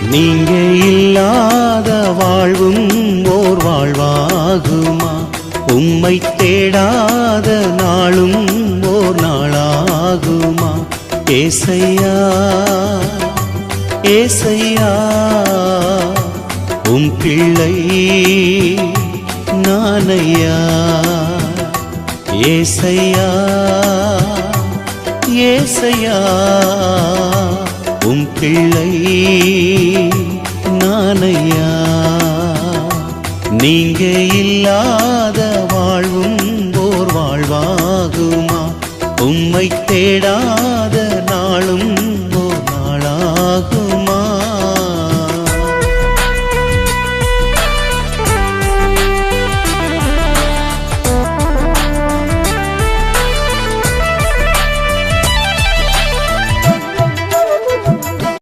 நீங்க இல்லாத வாழ்வும் ஓர் வாழ்வாகுமா? உம்மை தேடாத நாளும் ஓர் நாளாகுமா? ஏசையா ஏசையா, உம் பிள்ளை நானையா. ஏசையா ஏசையா, உம் பிள்ளை நானையா. நீங்க இல்லாத வாழ்வும் ஓர் வாழ்வாகுமா? உம்மை தேடா